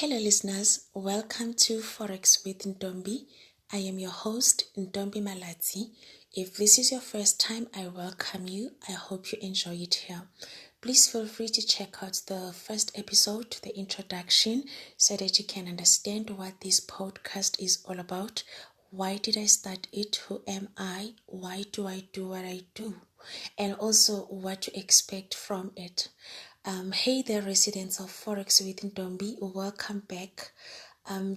Hello, listeners. Welcome to Forex with Ntombi. I am your host, Ntombi Malatsi. If this is your first time, I welcome you. I hope you enjoy it here. Please feel free to check out the first episode, the introduction, so that you can understand what this podcast is all about. Why did I start it? Who am I? Why do I do what I do? And also what to expect from it. Hey there, residents of Forex with Ntombi. Welcome back.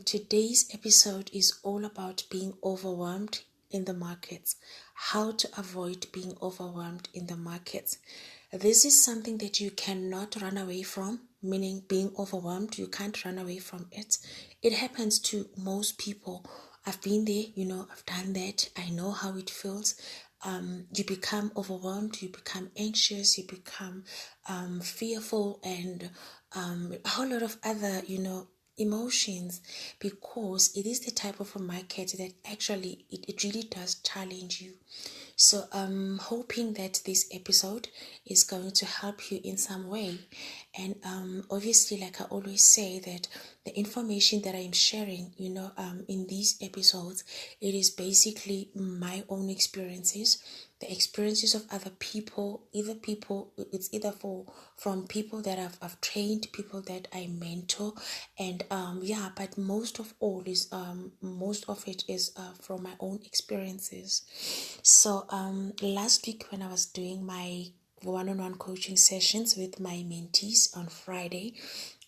Today's episode is all about being overwhelmed in the markets. How to avoid being overwhelmed in the markets. This is something that you cannot run away from, meaning being overwhelmed, you can't run away from it. It happens to most people. I've been there, I've done that. I know how it feels. You become overwhelmed, you become anxious, you become fearful, and a whole lot of other, emotions, because it is the type of a market that actually it really does challenge you. So I'm hoping that this episode is going to help you in some way. And obviously, like I always say, that the information that I'm sharing, in these episodes, it is basically my own experiences, the experiences of other people, it's either from people that I've trained, people that I mentor, and but most of it is from my own experiences. So last week when I was doing my one-on-one coaching sessions with my mentees on Friday,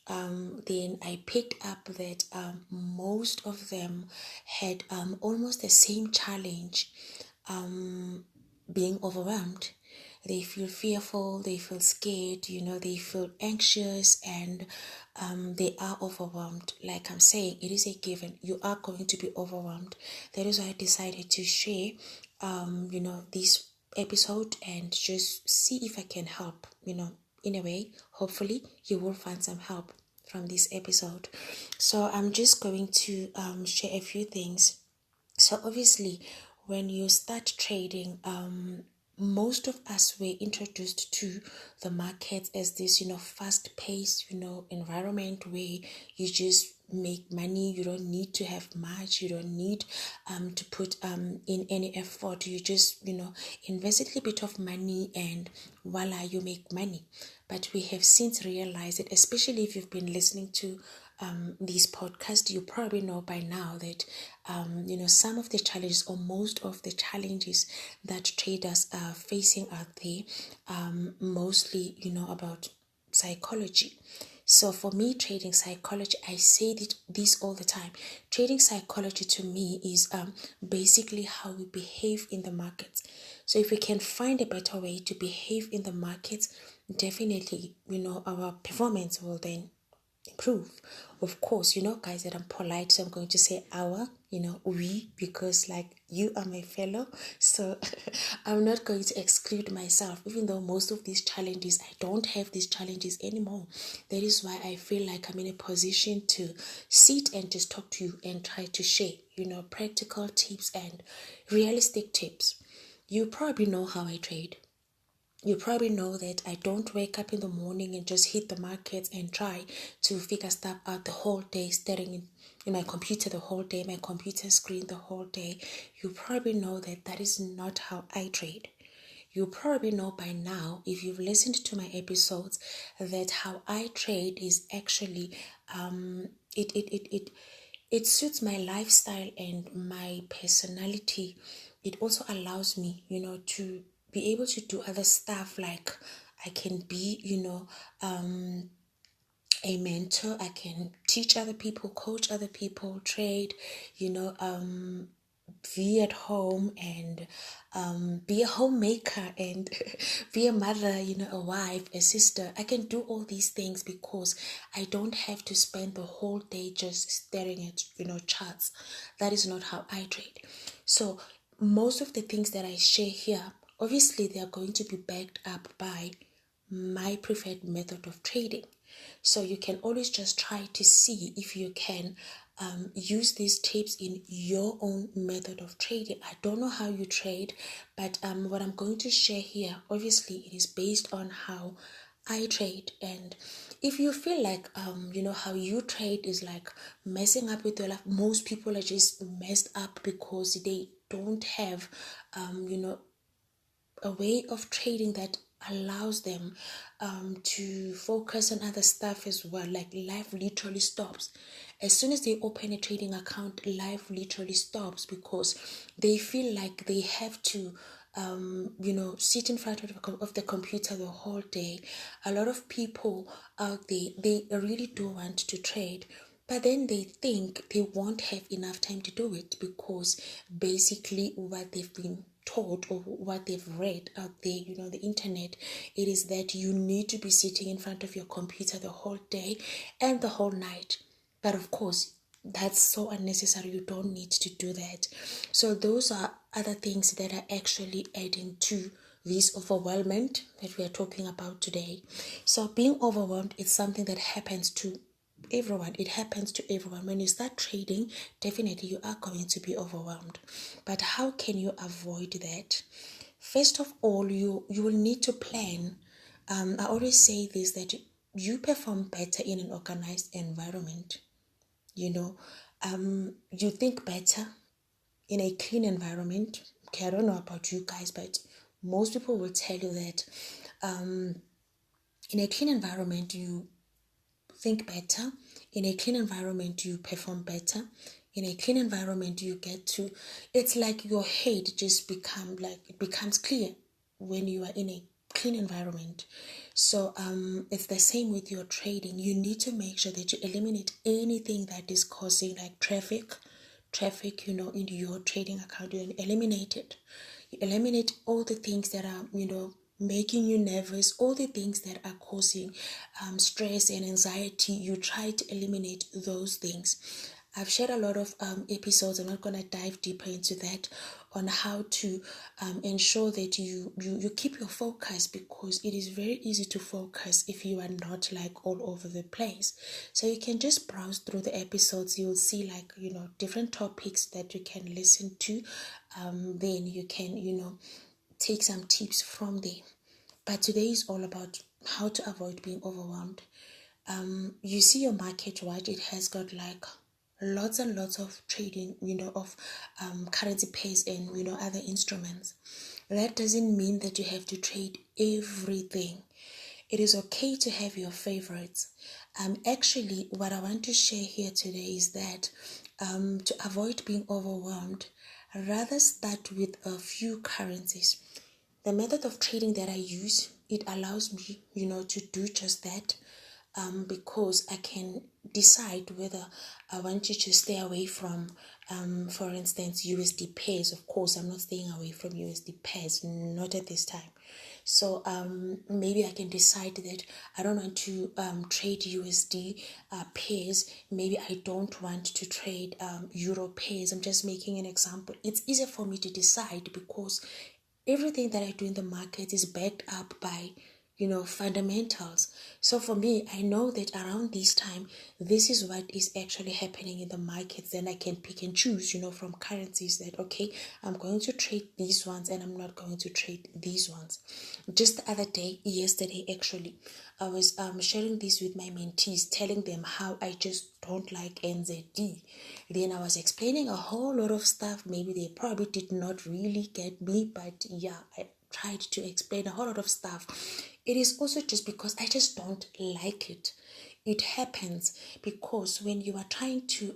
then I picked up that most of them had almost the same challenge, being overwhelmed. They feel fearful, they feel scared, they feel anxious, and they are overwhelmed. Like I'm saying, it is a given. You are going to be overwhelmed. That is why I decided to share, this episode and just see if I can help, in a way. Hopefully, you will find some help from this episode. So I'm just going to share a few things. So obviously, when you start trading, most of us were introduced to the market as this, fast-paced, environment where you just make money. You don't need to have much. You don't need to put in any effort. You just, invest a little bit of money and voila, you make money. But we have since realized that, especially if you've been listening to these podcasts, you probably know by now that some of the challenges, or most of the challenges that traders are facing out there, mostly about psychology. So for me, trading psychology, I say this all the time. Trading psychology to me is basically how we behave in the markets. So if we can find a better way to behave in the markets, definitely, our performance will then improve. Of course, guys, that I'm polite, so I'm going to say our, we, because like you are my fellow. So I'm not going to exclude myself, even though most of these challenges, I don't have these challenges anymore. That is why I feel like I'm in a position to sit and just talk to you and try to share, practical tips and realistic tips. You probably know how I trade. You probably know that I don't wake up in the morning and just hit the markets and try to figure stuff out the whole day, staring in my computer the whole day, my computer screen the whole day. You probably know that that is not how I trade. You probably know by now, if you've listened to my episodes, that how I trade is actually it suits my lifestyle and my personality. It also allows me, to be able to do other stuff, like I can be, a mentor. I can teach other people, coach other people, trade, be at home and be a homemaker and be a mother, a wife, a sister. I can do all these things because I don't have to spend the whole day just staring at, charts. That is not how I trade. So most of the things that I share here, obviously they are going to be backed up by my preferred method of trading. So you can always just try to see if you can use these tips in your own method of trading. I don't know how you trade, but what I'm going to share here, obviously it is based on how I trade, and if you feel like how you trade is like messing up with your life, most people are just messed up because they don't have a way of trading that allows them to focus on other stuff as well. Like life literally stops as soon as they open a trading account. Life literally stops because they feel like they have to sit in front of the computer the whole day. A lot of people out there, they really do want to trade, but then they think they won't have enough time to do it because basically what they've been taught or what they've read out there, the internet, it is that you need to be sitting in front of your computer the whole day and the whole night. But of course, that's so unnecessary. You don't need to do that. So those are other things that are actually adding to this overwhelmment that we are talking about today. So being overwhelmed is something that happens to everyone. It happens to everyone. When you start trading, definitely you are going to be overwhelmed. But how can you avoid that? First of all, you will need to plan. I always say this, that you perform better in an organized environment. You think better in a clean environment. Okay, I don't know about you guys, but most people will tell you that in a clean environment you think better. In a clean environment you perform better. In a clean environment you get to, it's like your head just becomes clear when you are in a clean environment. So it's the same with your trading. You need to make sure that you eliminate anything that is causing like traffic in your trading account. You eliminate it. You eliminate all the things that are making you nervous, all the things that are causing stress and anxiety. You try to eliminate those things. I've shared a lot of episodes. I'm not going to dive deeper into that, on how to ensure that you keep your focus, because it is very easy to focus if you are not like all over the place. So you can just browse through the episodes. You'll see like different topics that you can listen to. Then you can take some tips from there. But today is all about how to avoid being overwhelmed. You see your market, right? It has got like lots and lots of trading, of currency pairs and other instruments. That doesn't mean that you have to trade everything. It is okay to have your favorites. Actually, what I want to share here today is that to avoid being overwhelmed, rather start with a few currencies. The method of trading that I use, it allows me, to do just that. Because I can decide whether I want you to stay away from, for instance, USD pairs. Of course, I'm not staying away from USD pairs, not at this time. So maybe I can decide that I don't want to trade USD pairs. Maybe I don't want to trade Euro pairs. I'm just making an example. It's easier for me to decide because everything that I do in the market is backed up by fundamentals. So for me, I know that around this time, this is what is actually happening in the markets. Then I can pick and choose, from currencies that, okay, I'm going to trade these ones and I'm not going to trade these ones. Just the other day, yesterday actually, I was sharing this with my mentees, telling them how I just don't like NZD. Then I was explaining a whole lot of stuff. Maybe they probably did not really get me, but yeah, I tried to explain a whole lot of stuff. It is also just because I just don't like it. It happens because when you are trying to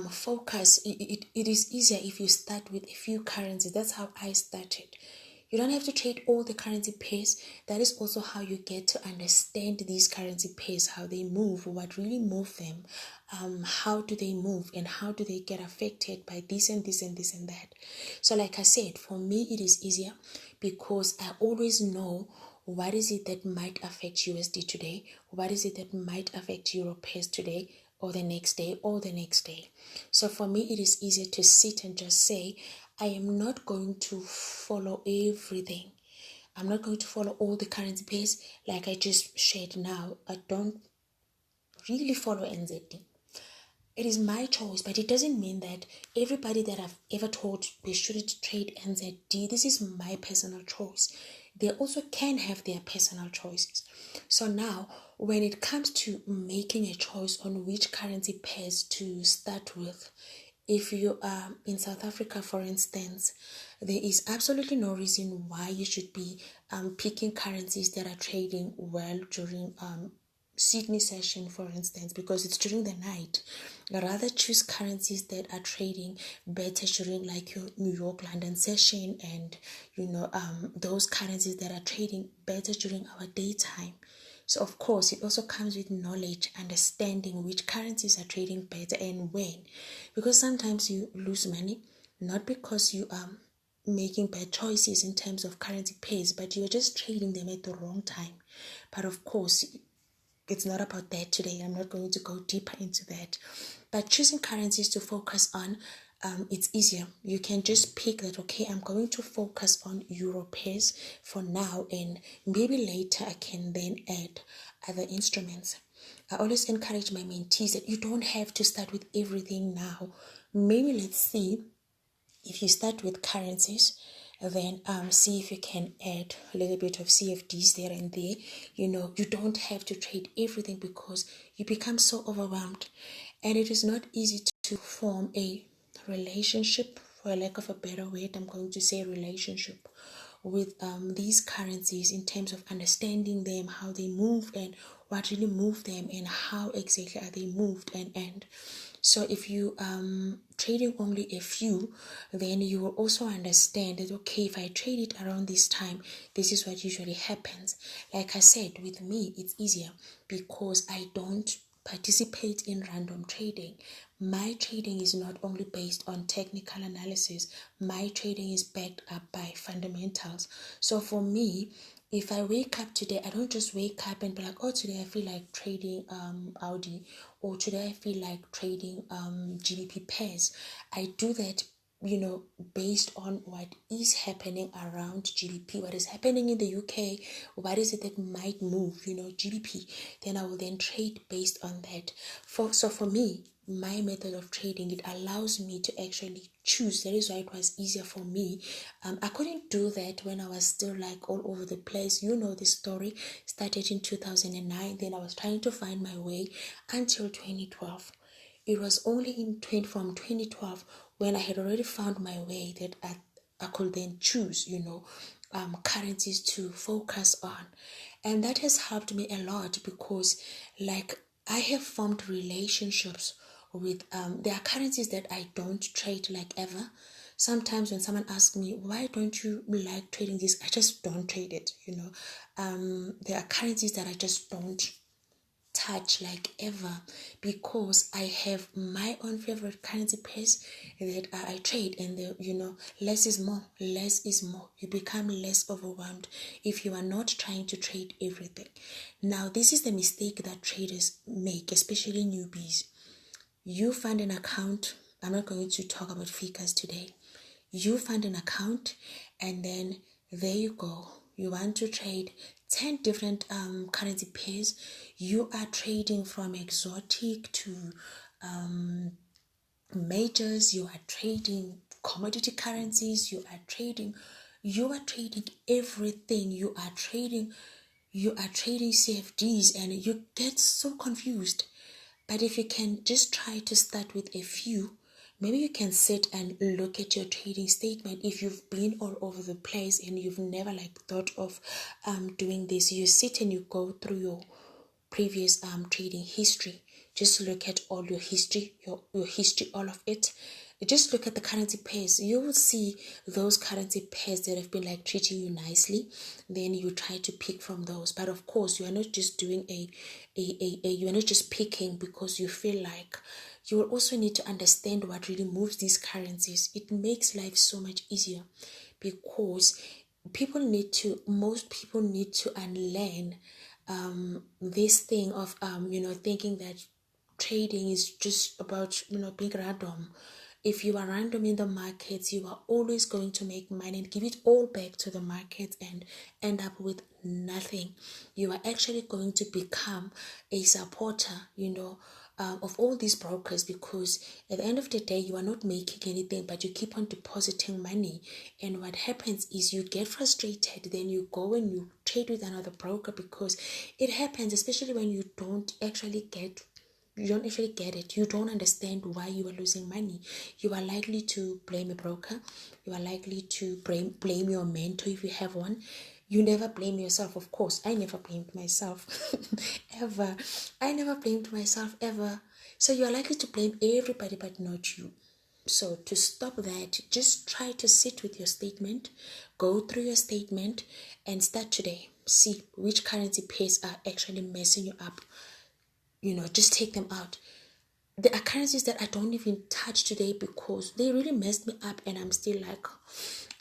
focus, it is easier if you start with a few currencies. That's how I started. You don't have to trade all the currency pairs. That is also how you get to understand these currency pairs, how they move, what really move them, how do they move, and how do they get affected by this and this and this and that. So like I said, for me it is easier because I always know what is it that might affect USD today, what is it that might affect Euro pairs today, or the next day, or the next day. So for me it is easier to sit and just say, I am not going to follow everything. I'm not going to follow all the currency pairs like I just shared now. I don't really follow NZD. It is my choice, but it doesn't mean that everybody that I've ever told they shouldn't trade NZD. This is my personal choice. they also can have their personal choices. So now, when it comes to making a choice on which currency pairs to start with, if you are in South Africa, for instance, there is absolutely no reason why you should be picking currencies that are trading well during Sydney session, for instance, because it's during the night. Rather choose currencies that are trading better during like your New York, London session, and those currencies that are trading better during our daytime. So of course, it also comes with knowledge, understanding which currencies are trading better and when, because sometimes you lose money not because you are making bad choices in terms of currency pairs, but you're just trading them at the wrong time. But of course, it's not about that today. I'm not going to go deeper into that. But choosing currencies to focus on, it's easier. You can just pick that, okay, I'm going to focus on Euro pairs for now, and maybe later I can then add other instruments. I always encourage my mentees that you don't have to start with everything now. Maybe let's see if you start with currencies, then see if you can add a little bit of CFDs there and there. You don't have to trade everything because you become so overwhelmed, and it is not easy to form a relationship, for lack of a better word. I'm going to say relationship with these currencies in terms of understanding them, how they move, and what really move them, and how exactly are they moved, and so if you trading only a few, then you will also understand that, okay, if I trade it around this time, this is what usually happens. Like I said, with me it's easier because I don't participate in random trading. My trading is not only based on technical analysis, my trading is backed up by fundamentals. So for me, if I wake up today, I don't just wake up and be like, oh, today I feel like trading Audi, or today I feel like trading GBP pairs. I do that, based on what is happening around GBP, what is happening in the UK, what is it that might move, GBP. Then I will then trade based on that. So for me, my method of trading, it allows me to actually choose. That is why it was easier for me. I couldn't do that when I was still like all over the place. The story started in 2009. Then I was trying to find my way until 2012. It was only from 2012 when I had already found my way that I could then choose, currencies to focus on. And that has helped me a lot because, like, I have formed relationships with, there are currencies that I don't trade like ever. Sometimes when someone asks me, why don't you like trading this? I just don't trade it, There are currencies that I just don't touch like ever because I have my own favorite currency pairs that I trade, and less is more. Less is more. You become less overwhelmed if you are not trying to trade everything. Now, this is the mistake that traders make, especially newbies. You find an account. I'm not going to talk about figures today. You find an account, and then there you go. You want to trade 10 different currency pairs. You are trading from exotic to majors. You are trading commodity currencies. You are trading everything. You are trading CFDs, and you get so confused. But if you can just try to start with a few, maybe you can sit and look at your trading statement. If you've been all over the place and you've never thought of doing this, you sit and you go through your previous trading history. Just look at all your history, your history, all of it. Just look at the currency pairs. You will see those currency pairs that have been treating you nicely. Then you try to pick from those. But of course, you are not just doing you are not just picking because you feel like. You will also need to understand what really moves these currencies. It makes life so much easier because most people need to unlearn this thing of thinking that trading is just about being random. If you are random in the markets, you are always going to make money and give it all back to the market and end up with nothing. You are actually going to become a supporter, of all these brokers, because at the end of the day you are not making anything, but you keep on depositing money. And what happens is you get frustrated, then you go and you trade with another broker, because it happens, especially when you don't actually get it. You don't understand why you are losing money. You are likely to blame a broker. You are likely to blame your mentor if you have one. You never blame yourself. Of course, I never blamed myself. Ever. I never blamed myself ever. So you are likely to blame everybody but not you. So to stop that, just try to sit with your statement, go through your statement, and start today. See which currency pairs are actually messing you up. Just take them out. There are currencies that I don't even touch today because they really messed me up, and I'm still like,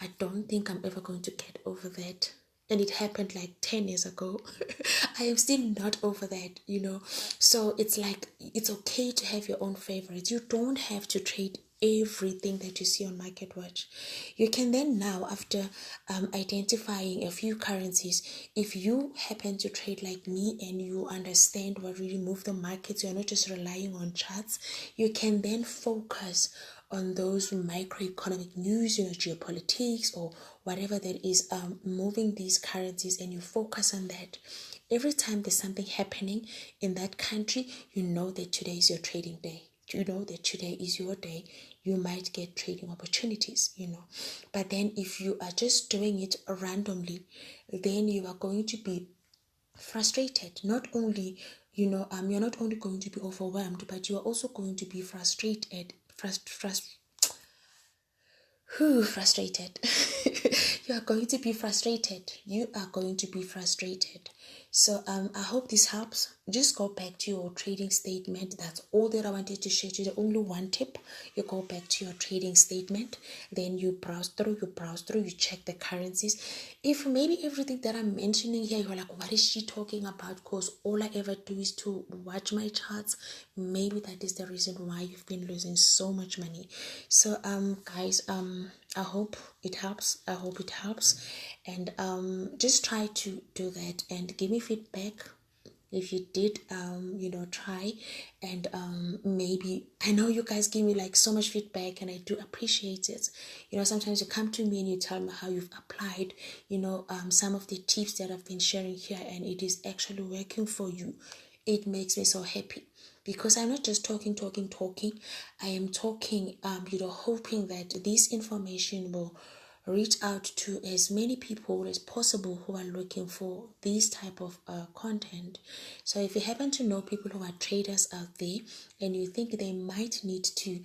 I don't think I'm ever going to get over that. And it happened like 10 years ago. I am still not over that. So it's like, it's okay to have your own favorites. You don't have to trade everything that you see on MarketWatch. You can then now, after identifying a few currencies, if you happen to trade like me and you understand what really move the markets, you're not just relying on charts, you can then focus on those microeconomic news, geopolitics or whatever that is moving these currencies, and you focus on that. Every time there's something happening in that country, you know that today is your trading day. You know that today is your day. You might get trading opportunities, But then if you are just doing it randomly, then you are going to be frustrated. Not only, you're not only going to be overwhelmed, but you are also going to be frustrated. Frustrated. You are going to be frustrated. You are going to be frustrated. So I hope this helps. Just go back to your trading statement. That's all that I wanted to share today. Only one tip. You go back to your trading statement. Then you browse through, you check the currencies. If maybe everything that I'm mentioning here, you're like, what is she talking about? Because all I ever do is to watch my charts. Maybe that is the reason why you've been losing so much money. So guys, I hope it helps. And just try to do that and give me feedback if you did try. And maybe, I know you guys give me like so much feedback, and I do appreciate it. Sometimes you come to me and you tell me how you've applied some of the tips that I've been sharing here, and it is actually working for you. It makes me so happy, because I'm not just talking. I am talking, hoping that this information will reach out to as many people as possible who are looking for this type of content. So if you happen to know people who are traders out there, and you think they might need to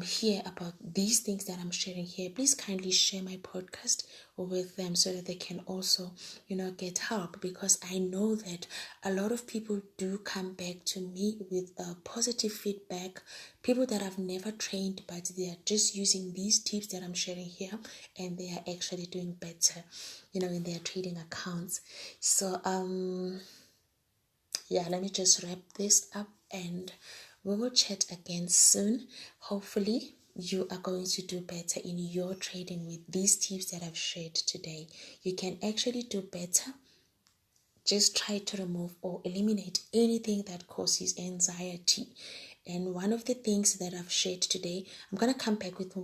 hear about these things that I'm sharing here, please kindly share my podcast with them so that they can also get help, because I know that a lot of people do come back to me with positive feedback, people that I've never trained, but they are just using these tips that I'm sharing here, and they are actually doing better in their trading accounts. So let me just wrap this up, and we will chat again soon. Hopefully you are going to do better in your trading with these tips that I've shared today. You can actually do better. Just try to remove or eliminate anything that causes anxiety. And one of the things that I've shared today, I'm going to come back with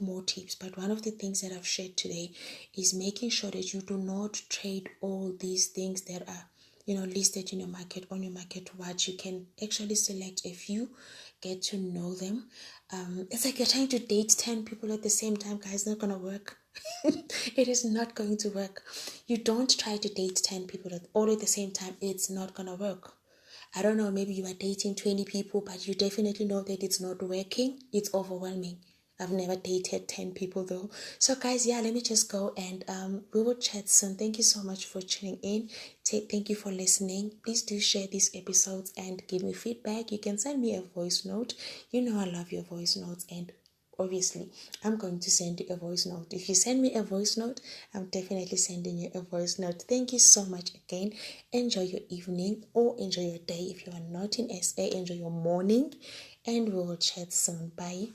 more tips, but one of the things that I've shared today is making sure that you do not trade all these things that are listed in your market, on your MarketWatch. You can actually select a few, get to know them. It's like you're trying to date 10 people at the same time, guys. It's not going to work. It is not going to work. You don't try to date 10 people all at the same time. It's not going to work. I don't know, maybe you are dating 20 people, but you definitely know that it's not working. It's overwhelming. I've never dated 10 people though. So guys, let me just go, and we will chat soon. Thank you so much for tuning in. Thank you for listening. Please do share these episodes and give me feedback. You can send me a voice note. I love your voice notes, and obviously I'm going to send you a voice note. If you send me a voice note, I'm definitely sending you a voice note. Thank you so much again. Enjoy your evening or enjoy your day. If you are not in SA, enjoy your morning, and we will chat soon. Bye.